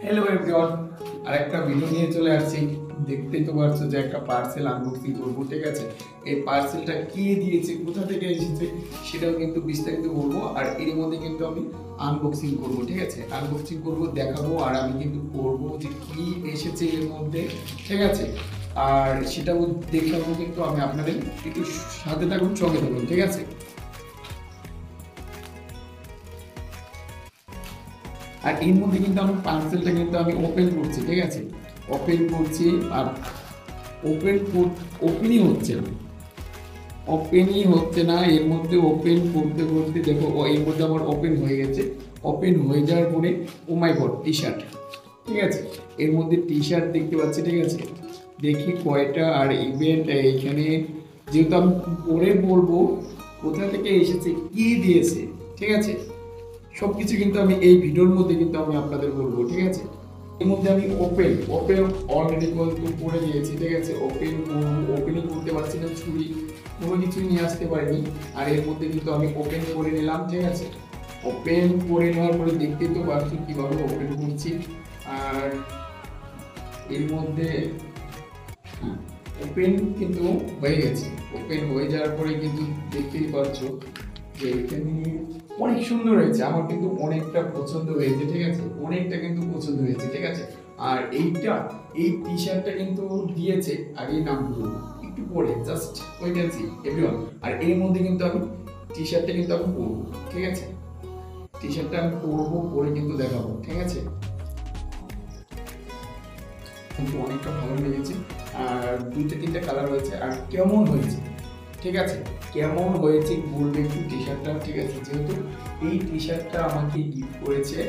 Hello everyone, আরেকটা video নিয়ে চলে আসছি। দেখতেই তো পারছো যে একটা পার্সেল আনবক্সিং করবো, ঠিক আছে। এই পার্সেলটা কে দিয়েছে, কোথা থেকে এসেছে সেটাও কিন্তু বিস্তারিত বলবো। আর এর মধ্যে কিন্তু আমি আনবক্সিং করবো, ঠিক আছে। আনবক্সিং করবো, দেখাবো, আর আমি কিন্তু করবো যে কি এসেছে এর মধ্যে, ঠিক আছে। আর সেটাও দেখাবো, কিন্তু আমি আপনাদের একটু সাথে থাকুন, সঙ্গে থাকুন, ঠিক আছে। আর এর মধ্যে কিন্তু আমি পার্সেলটা কিন্তু আমি ওপেন করছি, ঠিক আছে। ওপেন করছি, আর ওপেন ওপেনই হচ্ছে না, ওপেনই হচ্ছে না। এর মধ্যে ওপেন করতে করতে দেখো এর মধ্যে আমার ওপেন হয়ে গেছে। ওপেন হয়ে যাওয়ার পরে ও মাই গড, টি শার্ট, ঠিক আছে। এর মধ্যে টি শার্ট দেখতে পাচ্ছি, ঠিক আছে। দেখি কয়টা, আর ইভেন্ট এইখানে যেহেতু আমি পরে বলবো কোথা থেকে এসেছে, কি দিয়েছে, ঠিক আছে। সব কিছু কিন্তু আমি এই ভিডিওর মধ্যে কিন্তু আমি আপনাদের বলবো, ঠিক আছে। এর মধ্যে আমি ওপেন ওপেন অলরেডি কিন্তু করে দিয়েছি, ঠিক আছে। ওপেনই করতে পারছি না, ছুরি কোনো কিছুই নিয়ে আসতে পারিনি। আর এর মধ্যে কিন্তু আমি ওপেন করে নিলাম, ঠিক আছে। ওপেন করে নেওয়ার পরে দেখতেই তো পাচ্ছি কিভাবে ওপেন করছি। আর এর মধ্যে ওপেন কিন্তু হয়ে গেছে। ওপেন হয়ে যাওয়ার পরে কিন্তু দেখতেই পাচ্ছ যে এখানে অনেক সুন্দর হয়েছে। আমার কিন্তু অনেকটা পছন্দ হয়েছে, ঠিক আছে। অনেকটা কিন্তু পছন্দ হয়েছে, ঠিক আছে। আর এই টি শার্টটা কিন্তু দিয়েছে, আর এই নামগুলো একটু পরে just wait and see everyone. আর এর মধ্যে কিন্তু আমি টি শার্টটা কিন্তু আমি পরবো, ঠিক আছে। টি শার্টটা আমি পরবো, পরে কিন্তু দেখাবো, ঠিক আছে। কিন্তু অনেকটা ভালো লেগেছে। আর দুইটা তিনটা কালার হয়েছে। আর কেমন হয়েছে, ঠিক আছে, কেমন হয়েছে বলবে একটু টি শার্টটা, ঠিক আছে। যেহেতু এই টি শার্টটা আমাকে গিফট করেছে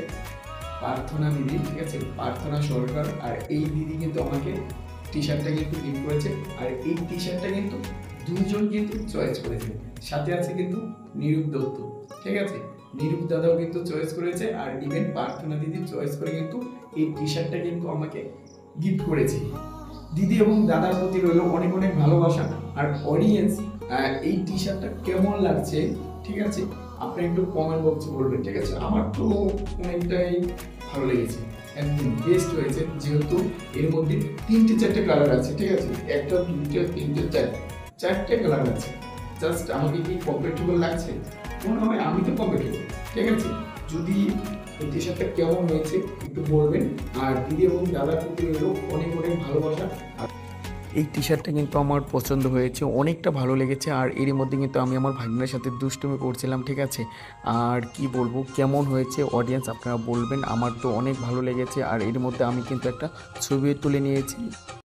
প্রার্থনা দিদি, ঠিক আছে, প্রার্থনা সরকার। আর এই দিদি কিন্তু আমাকে টি শার্টটা কিন্তু গিফট করেছে। আর এই টি শার্টটা কিন্তু দুজন কিন্তু চয়েস করেছে, সাথে আছে কিন্তু নিরূপ দত্ত, ঠিক আছে। নিরূপ দাদাও কিন্তু চয়েস করেছে, আর ইভেন প্রার্থনা দিদি চয়েস করে কিন্তু এই টি শার্টটা কিন্তু আমাকে গিফট করেছে। দিদি এবং দাদার প্রতি রইল অনেক অনেক ভালোবাসা। আর অডিয়েন্স, এই টি শার্টটা কেমন লাগছে, ঠিক আছে, আপনি একটু কমেন্ট বক্সে বলবেন, ঠিক আছে। আমার তো অনেকটাই ভালো লেগেছে, একদম বেস্ট হয়েছে। যেহেতু এর মধ্যে তিনটে চারটে কালার আছে, ঠিক আছে। একটা দুইটা তিনটে চারটে কালার আছে। জাস্ট আমাকে কি কমফোর্টেবল লাগছে? মনে হয় আমি তো কমফোর্টেবল, ঠিক আছে। যদি টি শার্টটা কেমন হয়েছে একটু বলবেন। আর দিদি এবং দাদার প্রতি রইল অনেক অনেক ভালোবাসা। এই টি শার্টটা কিন্তু আমার পছন্দ হয়েছে, অনেকটা ভালো লেগেছে। আর এরই মধ্যে কিন্তু আমি আমার ভাগ্নের সাথে দুষ্টুমি করছিলাম, ঠিক আছে। আর কি বলবো, কেমন হয়েছে অডিয়েন্স আপনারা বলবেন। আমার তো অনেক ভালো লেগেছে। আর এর মধ্যে আমি কিন্তু একটা ছবি তুলে নিয়েছি।